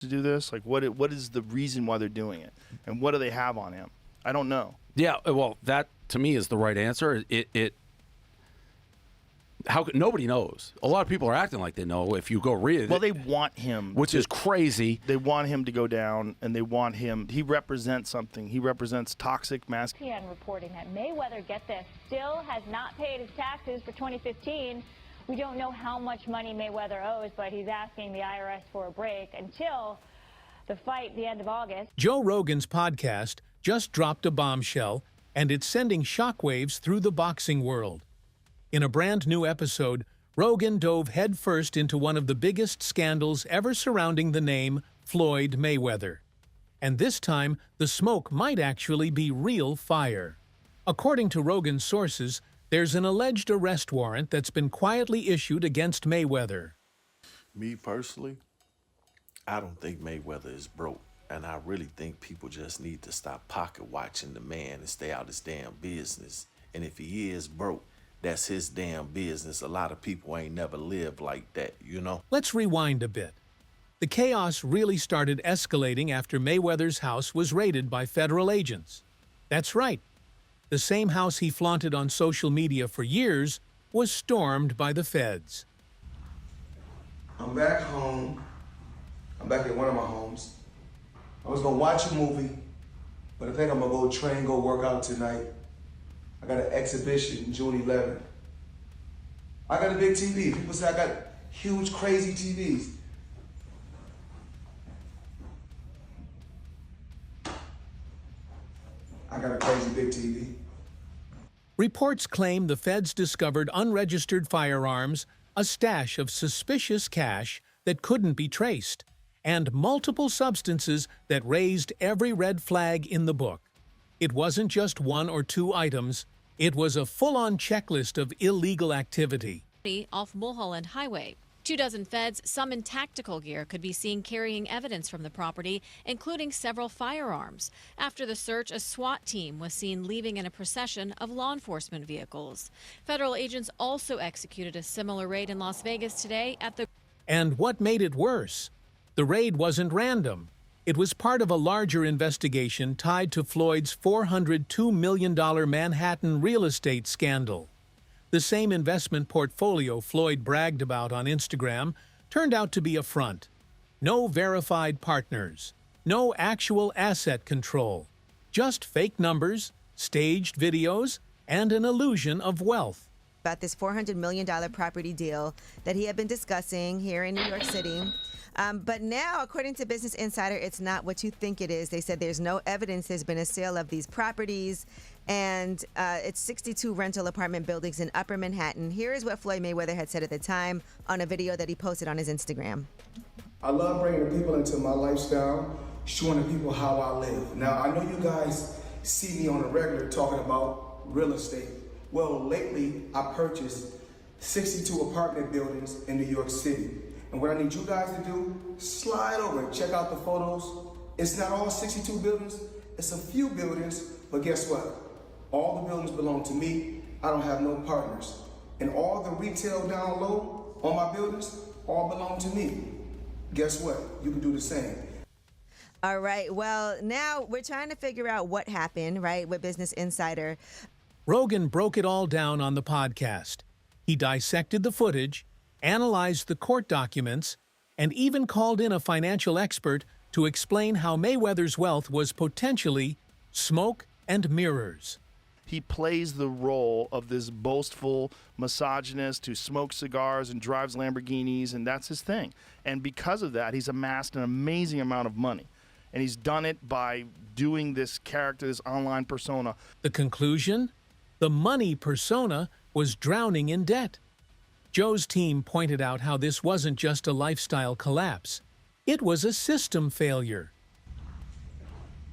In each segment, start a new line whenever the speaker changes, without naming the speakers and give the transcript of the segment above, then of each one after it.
to do this? Like, what is the reason why they're doing it, and what do they have on him? I don't know.
Yeah, well, that to me is the right answer. Nobody knows. A lot of people are acting like they know. If you go read it,
Well, they want him,
which is crazy.
They want him to go down, and they want him. He represents something. He represents toxic masculinity.
ESPN reporting that Mayweather, get this, still has not paid his taxes for 2015. We don't know how much money Mayweather owes, but he's asking the IRS for a break until the fight the end of August.
Joe Rogan's podcast just dropped a bombshell, and it's sending shockwaves through the boxing world. In a brand new episode, Rogan dove headfirst into one of the biggest scandals ever surrounding the name Floyd Mayweather. And this time, the smoke might actually be real fire. According to Rogan's sources, there's an alleged arrest warrant that's been quietly issued against Mayweather.
Me personally, I don't think Mayweather is broke. And I really think people just need to stop pocket watching the man and stay out his damn business. And if he is broke, that's his damn business. A lot of people ain't never lived like that, you know?
Let's rewind a bit. The chaos really started escalating after Mayweather's house was raided by federal agents. That's right. The same house he flaunted on social media for years was stormed by the feds.
I'm back home. I'm back at one of my homes. I was gonna watch a movie, but I think I'm gonna go train, go work out tonight. I got an exhibition June 11th. I got a big TV. People say I got huge, crazy TVs. I got a crazy big TV.
Reports claim the feds discovered unregistered firearms, a stash of suspicious cash that couldn't be traced, and multiple substances that raised every red flag in the book. It wasn't just one or two items, it was a full-on checklist of illegal activity.
Off Mulholland Highway. 24 feds, some in tactical gear, could be seen carrying evidence from the property, including several firearms. After the search, a SWAT team was seen leaving in a procession of law enforcement vehicles. Federal agents also executed a similar raid in Las Vegas today at the...
And what made it worse? The raid wasn't random. It was part of a larger investigation tied to Floyd's $402 million Manhattan real estate scandal. The same investment portfolio Floyd bragged about on Instagram turned out to be a front. No verified partners, no actual asset control, just fake numbers, staged videos, and an illusion of wealth.
About this $400 million property deal that he had been discussing here in New York City. But now, according to Business Insider, it's not what you think it is. They said there's no evidence there's been a sale of these properties, and it's 62 rental apartment buildings in Upper Manhattan. Here is what Floyd Mayweather had said at the time on a video that he posted on his Instagram.
I love bringing the people into my lifestyle, showing the people how I live. Now, I know you guys see me on a regular talking about real estate. Well, lately, I purchased 62 apartment buildings in New York City. And what I need you guys to do, slide over and check out the photos. It's not all 62 buildings, it's a few buildings, but guess what? All the buildings belong to me. I don't have no partners. And all the retail down low on my buildings all belong to me. Guess what? You can do the same.
All right, well, now we're trying to figure out what happened, right, with Business Insider.
Rogan broke it all down on the podcast. He dissected the footage, analyzed the court documents, and even called in a financial expert to explain how Mayweather's wealth was potentially smoke and mirrors.
He plays the role of this boastful misogynist who smokes cigars and drives Lamborghinis, and that's his thing. And because of that, he's amassed an amazing amount of money. And he's done it by doing this character, this online persona.
The conclusion? The money persona was drowning in debt. Joe's team pointed out how this wasn't just a lifestyle collapse. It was a system failure.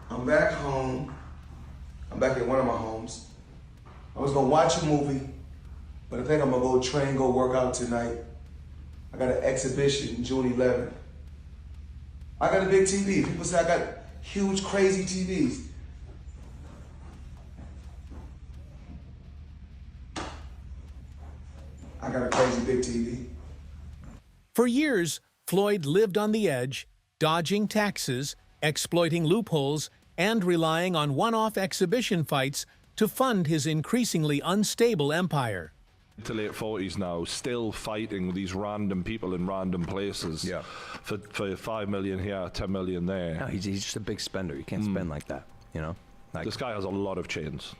I'm back home. I'm back at one of my homes. I was gonna watch a movie, but I think I'm gonna go train, go work out tonight. I got an exhibition June 11th. I got a big TV. People say I got huge, crazy TVs. I got a crazy big TV.
For years, Floyd lived on the edge, dodging taxes, exploiting loopholes, and relying on one-off exhibition fights to fund his increasingly unstable empire.
To late 40s now, still fighting these random people in random places.
Yeah.
For 5 million here, 10 million there.
No, he's just a big spender. You can't spend like that, you know? Like,
This guy has a lot of chains.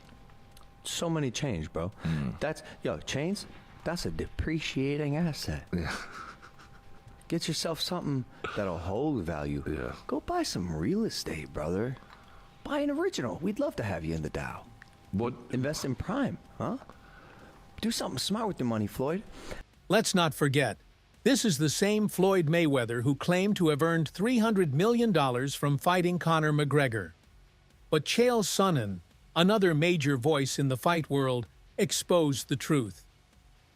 so many chains, bro. That's, chains, that's a depreciating asset.
Yeah.
Get yourself something that'll hold value.
Yeah.
Go buy some real estate, brother. Buy an original. We'd love to have you in the Dow.
What?
Invest in prime, huh? Do something smart with your money, Floyd.
Let's not forget, this is the same Floyd Mayweather who claimed to have earned $300 million from fighting Conor McGregor. But Chael Sonnen, another major voice in the fight world, exposed the truth.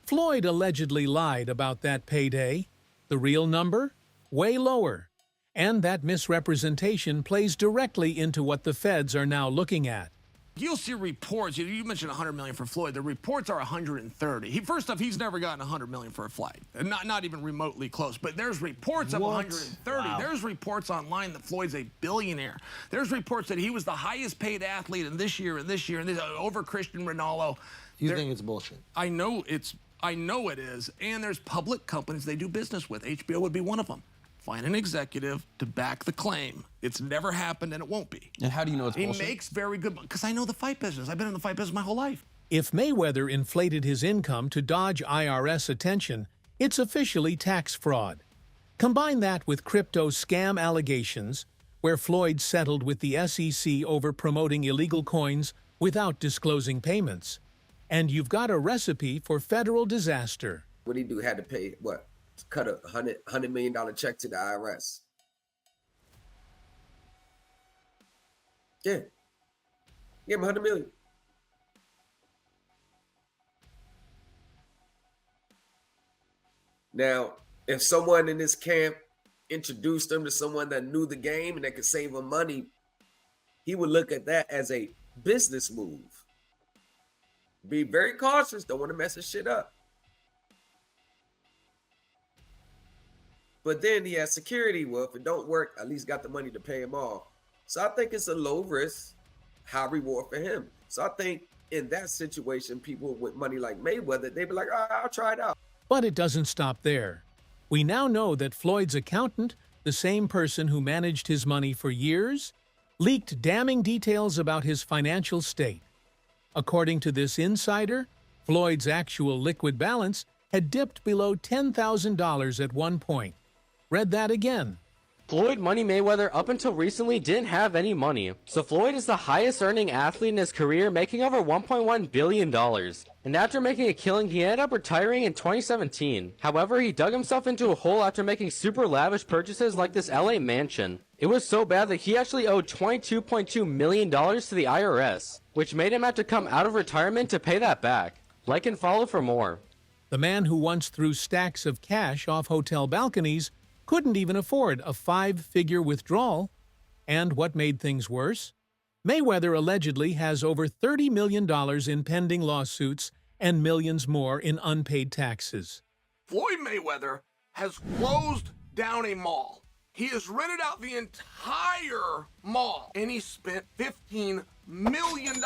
Floyd allegedly lied about that payday. The real number? Way lower. And that misrepresentation plays directly into what the feds are now looking at.
You'll see reports. You mentioned 100 million for Floyd. The reports are 130. First off, he's never gotten 100 million for a fight, not even remotely close. But there's reports of 130. Wow. There's reports online that Floyd's a billionaire. There's reports that he was the highest paid athlete in this year and this year and this, over Cristiano Ronaldo.
You think it's bullshit?
I know it is. And there's public companies they do business with. HBO would be one of them. Find an executive to back the claim. It's never happened and it won't be.
And how do you know it's bullshit?
He makes very good money because I know the fight business. I've been in the fight business my whole life.
If Mayweather inflated his income to dodge IRS attention, it's officially tax fraud. Combine that with crypto scam allegations, where Floyd settled with the SEC over promoting illegal coins without disclosing payments, and you've got a recipe for federal disaster.
What he do had to pay, what? Cut a $100 million check to the IRS. Yeah. Give him $100 million. Now, if someone in this camp introduced him to someone that knew the game and that could save him money, he would look at that as a business move. Be very cautious. Don't want to mess his shit up. But then he has security. Well, if it don't work, at least got the money to pay him off. So I think it's a low risk, high reward for him. So I think in that situation, people with money like Mayweather, they'd be like, all right, I'll try it out.
But it doesn't stop there. We now know that Floyd's accountant, the same person who managed his money for years, leaked damning details about his financial state. According to this insider, Floyd's actual liquid balance had dipped below $10,000 at one point. Read that again.
Floyd Money Mayweather up until recently didn't have any money, so Floyd is the highest earning athlete in his career, making over $1.1 billion. And after making a killing, he ended up retiring in 2017. However, he dug himself into a hole after making super lavish purchases like this LA mansion. It was so bad that he actually owed $22.2 million to the IRS, which made him have to come out of retirement to pay that back. Like and follow for more.
The man who once threw stacks of cash off hotel balconies couldn't even afford a 5-figure withdrawal. And what made things worse? Mayweather allegedly has over $30 million in pending lawsuits and millions more in unpaid taxes.
Floyd Mayweather has closed down a mall. He has rented out the entire mall, and he spent $15 million.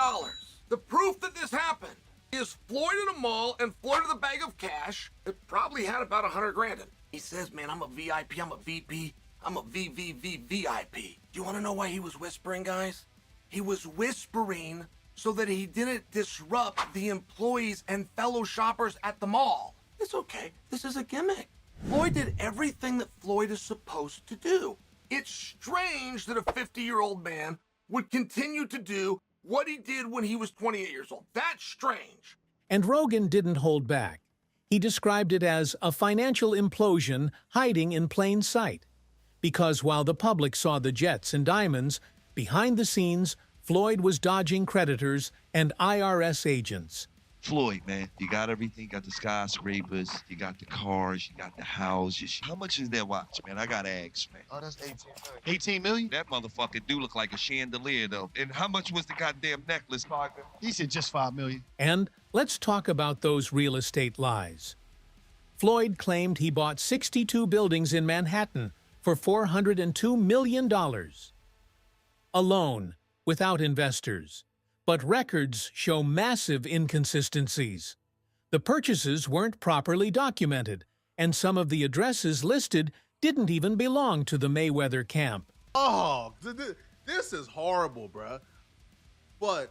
The proof that this happened is Floyd in a mall and Floyd with a bag of cash. It probably had about 100 grand in it. He says, man, I'm a VIP, I'm a VP, I'm a VVVVIP. You want to know why he was whispering, guys? He was whispering so that he didn't disrupt the employees and fellow shoppers at the mall. It's okay. This is a gimmick. Floyd did everything that Floyd is supposed to do. It's strange that a 50-year-old man would continue to do what he did when he was 28 years old. That's strange.
And Rogan didn't hold back. He described it as a financial implosion hiding in plain sight. Because while the public saw the jets and diamonds, behind the scenes, Floyd was dodging creditors and IRS agents.
Floyd, man, you got everything. You got the skyscrapers, you got the cars, you got the houses. How much is that watch, man? I got eggs, man.
Oh, that's 18 million.
18 million? That motherfucker do look like a chandelier, though. And how much was the goddamn necklace?
He said just 5 million.
And let's talk about those real estate lies. Floyd claimed he bought 62 buildings in Manhattan for $402 million. Alone, without investors. But records show massive inconsistencies. The purchases weren't properly documented, and some of the addresses listed didn't even belong to the Mayweather camp.
Oh, this is horrible, bruh. But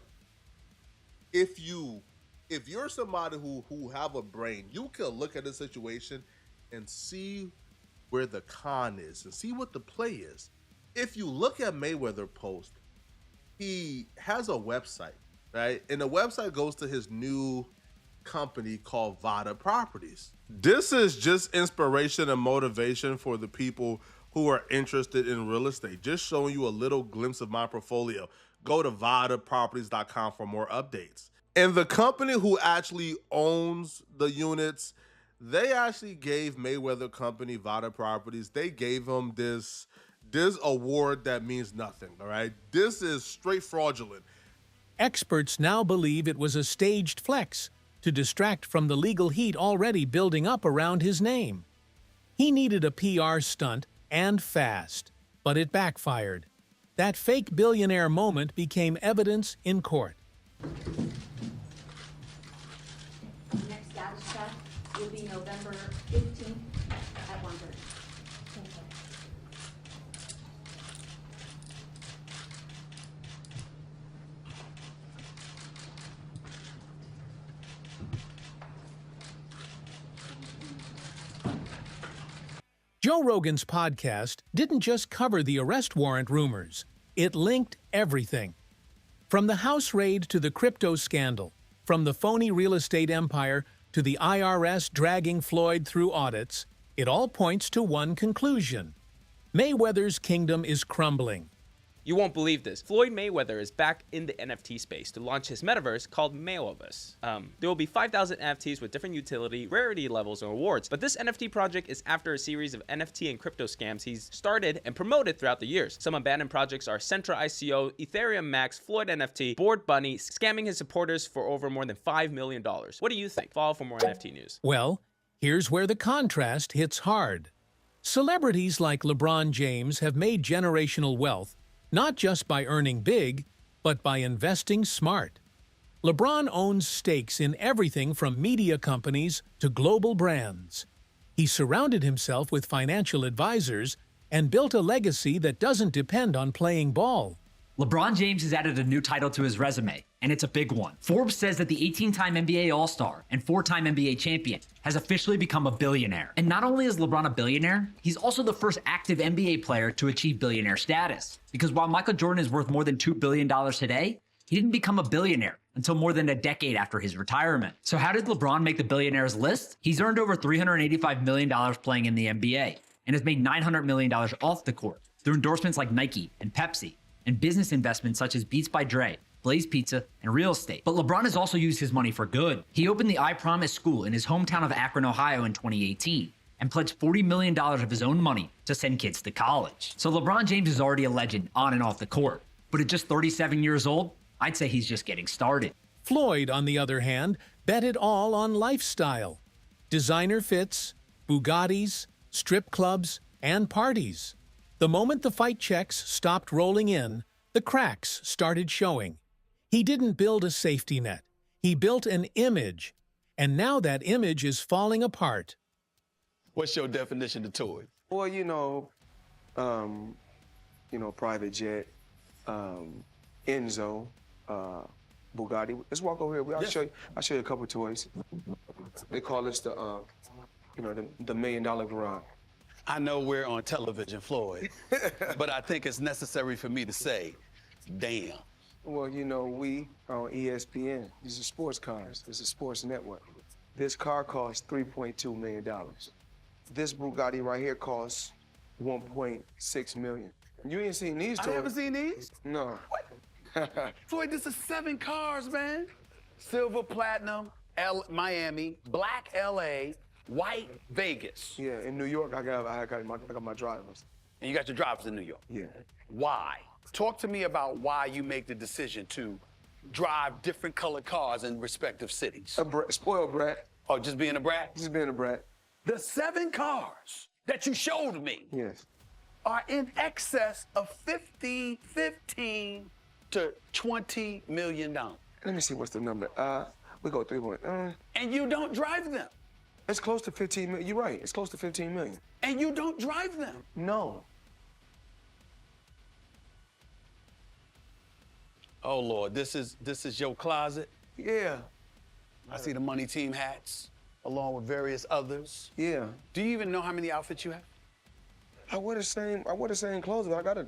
if you're somebody who have a brain, you can look at the situation and see where the con is and see what the play is. If you look at Mayweather post, he has a website, right? And the website goes to his new company called Vada Properties. This is just inspiration and motivation for the people who are interested in real estate. Just showing you a little glimpse of my portfolio. Go to VadaProperties.com for more updates. And the company who actually owns the units, they actually gave Mayweather company, Vada Properties, they gave him this award that means nothing, all right? This is straight fraudulent.
Experts now believe it was a staged flex to distract from the legal heat already building up around his name. He needed a PR stunt and fast, but it backfired. That fake billionaire moment became evidence in court.
Next status check will be November 15th at 1:30.
Joe Rogan's podcast didn't just cover the arrest warrant rumors. It linked everything. From the house raid to the crypto scandal, from the phony real estate empire to the IRS dragging Floyd through audits, it all points to one conclusion. Mayweather's kingdom is crumbling.
You won't believe this. Floyd Mayweather is back in the NFT space to launch his metaverse called Mayweverse. There will be 5,000 NFTs with different utility, rarity levels, and rewards. But this NFT project is after a series of NFT and crypto scams he's started and promoted throughout the years. Some abandoned projects are Centra ICO, Ethereum Max, Floyd NFT, Bored Bunny, scamming his supporters for over more than $5 million. What do you think? Follow for more NFT news.
Well, here's where the contrast hits hard. Celebrities like LeBron James have made generational wealth not just by earning big, but by investing smart. LeBron owns stakes in everything from media companies to global brands. He surrounded himself with financial advisors and built a legacy that doesn't depend on playing ball.
LeBron James has added a new title to his resume, and it's a big one. Forbes says that the 18-time NBA All-Star and 4-time NBA champion has officially become a billionaire. And not only is LeBron a billionaire, he's also the first active NBA player to achieve billionaire status. Because while Michael Jordan is worth more than $2 billion today, he didn't become a billionaire until more than a decade after his retirement. So how did LeBron make the billionaires list? He's earned over $385 million playing in the NBA and has made $900 million off the court through endorsements like Nike and Pepsi, and business investments such as Beats by Dre, Blaze Pizza, and real estate. But LeBron has also used his money for good. He opened the I Promise School in his hometown of Akron, Ohio in 2018, and pledged $40 million of his own money to send kids to college. So LeBron James is already a legend on and off the court. But at just 37 years old, I'd say he's just getting started.
Floyd, on the other hand, bet it all on lifestyle. Designer fits, Bugattis, strip clubs, and parties. The moment the fight checks stopped rolling in, the cracks started showing. He didn't build a safety net. He built an image, and now that image is falling apart.
What's your definition of toy?
Well, private jet, Enzo, Bugatti. Let's walk over here. I'll show you a couple toys. They call this the $1 million garage.
I know we're on television, Floyd, but I think it's necessary for me to say, damn.
Well, we are on ESPN. These are sports cars. This is a sports network. This car costs $3.2 million. This Bugatti right here costs $1.6 million. You ain't seen these toys.
I haven't seen these?
No.
What? Floyd, this is 7 cars, man. Silver, platinum, Miami, black LA, white Vegas.
Yeah, in New York, I got my drivers.
And you got your drivers in New York?
Yeah.
Why? Talk to me about why you make the decision to drive different colored cars in respective cities.
Spoiled brat.
Oh, just being a brat?
Just being a brat.
The 7 cars that you showed me.
Yes.
are in excess of $15 to $20 million.
Let me see what's the number. We go 3 point.
And you don't drive them.
It's close to 15 million. You're right. It's close to 15 million.
And you don't drive them.
No.
Oh Lord, this is your closet.
Yeah.
I see the money team hats, along with various others.
Yeah.
Do you even know how many outfits you have?
I wear the same clothes, but I gotta.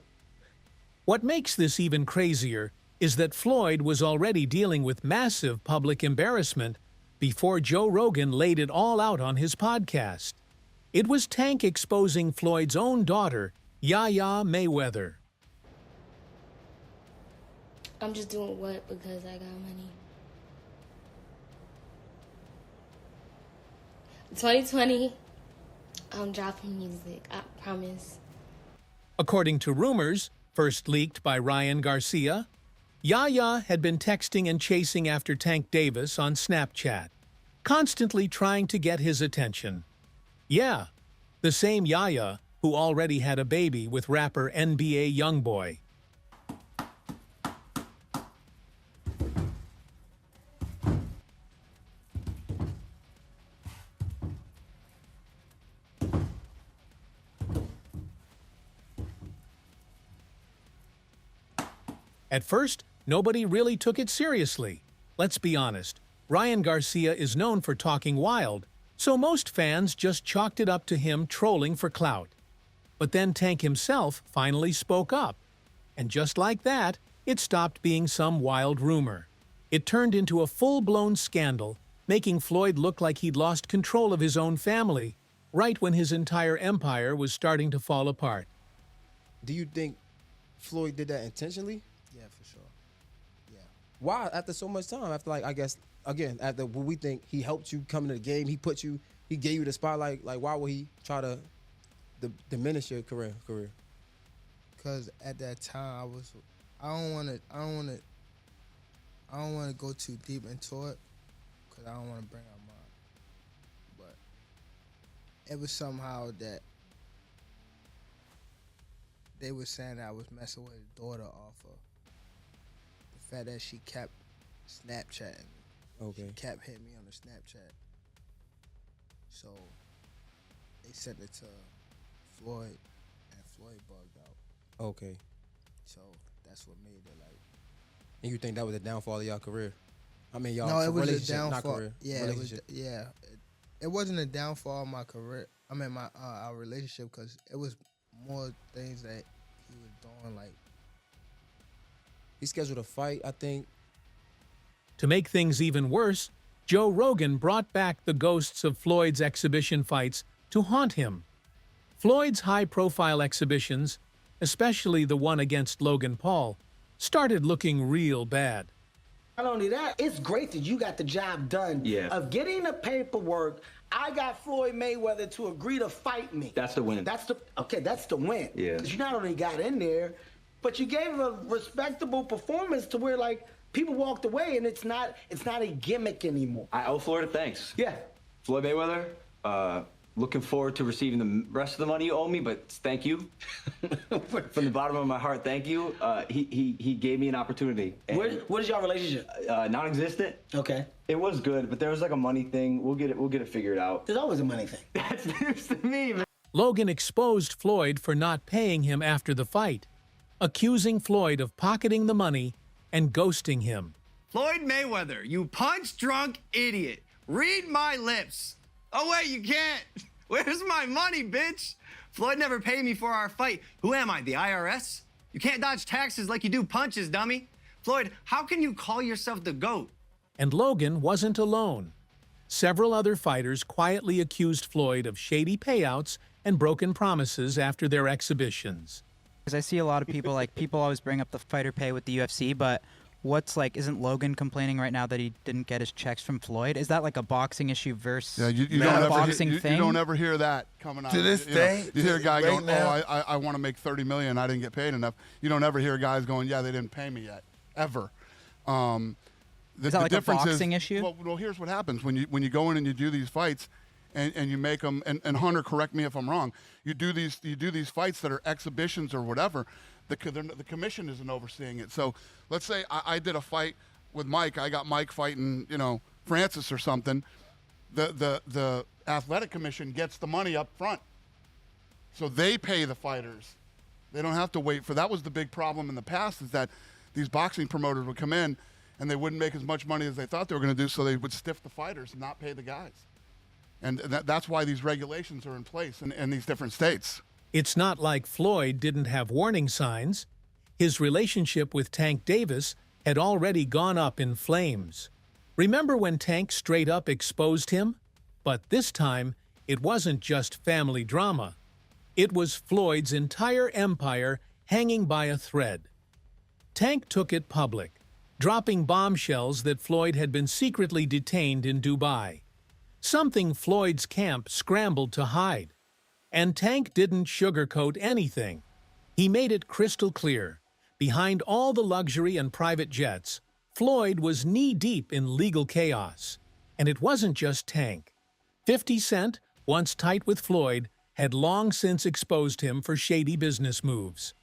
What makes this even crazier is that Floyd was already dealing with massive public embarrassment before Joe Rogan laid it all out on his podcast. It was Tank exposing Floyd's own daughter, Yaya Mayweather.
I'm just doing what because I got money. 2020, I'm dropping music, I promise.
According to rumors, first leaked by Ryan Garcia, Yaya had been texting and chasing after Tank Davis on Snapchat, constantly trying to get his attention. Yeah, the same Yaya who already had a baby with rapper NBA Youngboy. At first, nobody really took it seriously. Let's be honest, Ryan Garcia is known for talking wild, so most fans just chalked it up to him trolling for clout. But then Tank himself finally spoke up. And just like that, it stopped being some wild rumor. It turned into a full-blown scandal, making Floyd look like he'd lost control of his own family, right when his entire empire was starting to fall apart.
Do you think Floyd did that intentionally?
Yeah, for sure. Yeah.
Why? After so much time, after I guess again, after what we think he helped you come into the game, he gave you the spotlight. Like, why would he try to diminish your career?
Because at that time, I don't want to go too deep into it, because I don't want to bring up mine. But it was somehow that they were saying that I was messing with his daughter off of the fact that she kept Snapchatting.
Okay.
She kept hitting me on the Snapchat. So they sent it to Floyd, and Floyd bugged out.
Okay.
So that's what made it like.
And you think that was the downfall of y'all career? I mean, y'all
No, it was a
relationship,
downfall.
not career.
Yeah,
relationship.
It wasn't a downfall of my career. I mean, my our relationship, because it was more things that he was doing. Like,
he scheduled a fight, I think.
To make things even worse, Joe Rogan brought back the ghosts of Floyd's exhibition fights to haunt him. Floyd's high-profile exhibitions, especially the one against Logan Paul, started looking real bad.
Not only that, it's great that you got the job done of getting the paperwork. I got Floyd Mayweather to agree to fight me.
That's the win.
That's the win.
Yeah.
Because you not only got in there, but you gave a respectable performance to where, like, people walked away and it's not a gimmick anymore.
I owe Florida thanks.
Yeah.
Floyd Mayweather, looking forward to receiving the rest of the money you owe me, but thank you. From the bottom of my heart, thank you. He gave me an opportunity.
What is your relationship?
Non-existent.
Okay.
It was good, but there was like a money thing. We'll get it figured out.
There's always a money thing.
That's news to me, man.
Logan exposed Floyd for not paying him after the fight, accusing Floyd of pocketing the money and ghosting him.
Floyd Mayweather, you punch-drunk idiot. Read my lips. Oh, wait, you can't. Where's my money, bitch? Floyd never paid me for our fight. Who am I, the IRS? You can't dodge taxes like you do punches, dummy. Floyd, how can you call yourself the GOAT?
And Logan wasn't alone. Several other fighters quietly accused Floyd of shady payouts and broken promises after their exhibitions.
Because I see a lot of people always bring up the fighter pay with the UFC, but isn't Logan complaining right now that he didn't get his checks from Floyd? Is that like a boxing issue versus
you don't ever hear that coming out.
To this day,
you hear a guy
right
going,
now,
I want to make $30 million, I didn't get paid enough. You don't ever hear guys going, yeah, they didn't pay me yet, ever.
Is that like a boxing issue?
Well, here's what happens when you go in and you do these fights, and you make them. And Hunter, correct me if I'm wrong. You do these fights that are exhibitions or whatever. The commission isn't overseeing it. So let's say I did a fight with Mike. I got Mike fighting, Francis or something. The athletic commission gets the money up front. So they pay the fighters. They don't have to wait for. That was the big problem in the past, is that these boxing promoters would come in and they wouldn't make as much money as they thought they were going to do, so they would stiff the fighters and not pay the guys. And that's why these regulations are in place in these different states.
It's not like Floyd didn't have warning signs. His relationship with Tank Davis had already gone up in flames. Remember when Tank straight up exposed him? But this time, it wasn't just family drama. It was Floyd's entire empire hanging by a thread. Tank took it public, dropping bombshells that Floyd had been secretly detained in Dubai, something Floyd's camp scrambled to hide. And Tank didn't sugarcoat anything. He made it crystal clear. Behind all the luxury and private jets, Floyd was knee-deep in legal chaos. And it wasn't just Tank. 50 Cent, once tight with Floyd, had long since exposed him for shady business moves.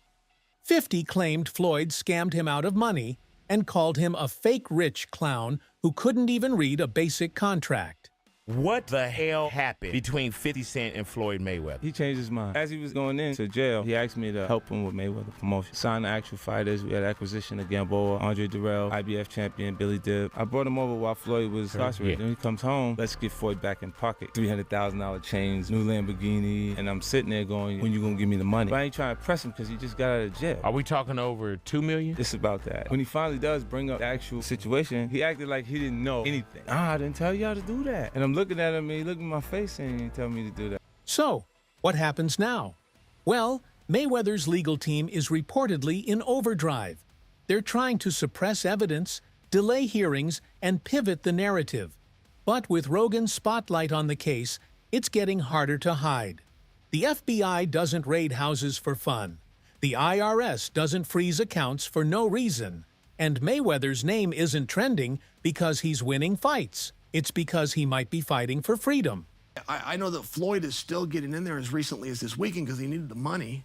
50 claimed Floyd scammed him out of money and called him a fake rich clown who couldn't even read a basic contract.
What the hell happened between 50 Cent and Floyd Mayweather?
He changed his mind. As he was going into jail, he asked me to help him with Mayweather promotion. Signed the actual fighters. We had acquisition of Gamboa, Andre Durrell, IBF champion, Billy Dib. I brought him over while Floyd was incarcerated. Then he comes home, let's get Floyd back in pocket. $300,000 chains, new Lamborghini, and I'm sitting there going, when you gonna give me the money? But I ain't trying to press him because he just got out of jail.
Are we talking over $2 million?
It's about that. When he finally does bring up the actual situation, he acted like he didn't know anything. I didn't tell y'all to do that. And I'm looking at him and he looked in my face and he tell me to do that.
So, what happens now? Well, Mayweather's legal team is reportedly in overdrive. They're trying to suppress evidence, delay hearings, and pivot the narrative. But with Rogan's spotlight on the case, it's getting harder to hide. The FBI doesn't raid houses for fun. The IRS doesn't freeze accounts for no reason. And Mayweather's name isn't trending because he's winning fights. It's because he might be fighting for freedom.
I know that Floyd is still getting in there as recently as this weekend because he needed the money.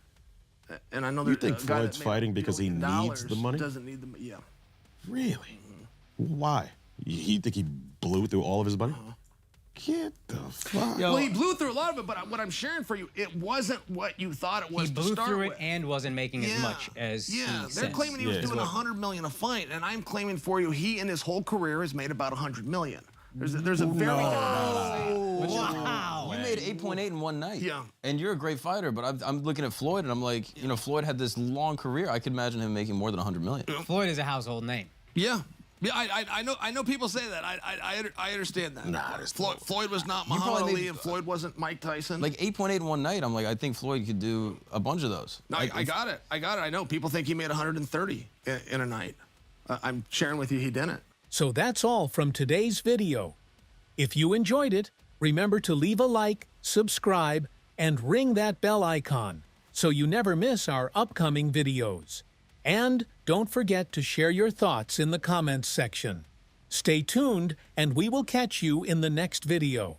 And I know
you think Floyd's fighting because he needs the money?
Doesn't need the yeah.
Really? Why? You think he blew through all of his money? Get the fuck.
Well, he blew through a lot of it, but what I'm sharing for you, it wasn't what you thought it was.
He blew through it and wasn't making as much as he
they're
says.
claiming he was doing $100 million a fight, and I'm claiming for you, he in his whole career has made about $100 million. There's a very
Wow. You made 8.8 in one night.
Yeah.
And you're a great fighter, but I'm looking at Floyd and I'm like, Floyd had this long career. I could imagine him making more than $100 million.
Floyd is a household name.
Yeah. Yeah, I know people say that. I understand that.
Nah,
Floyd was not Muhammad Ali, and Floyd wasn't Mike Tyson.
Like 8.8 in one night, I'm like, I think Floyd could do a bunch of those.
No, I got it. I know. People think he made 130 in a night. I'm sharing with you he didn't.
So that's all from today's video. If you enjoyed it, remember to leave a like, subscribe, and ring that bell icon so you never miss our upcoming videos. And don't forget to share your thoughts in the comments section. Stay tuned, and we will catch you in the next video.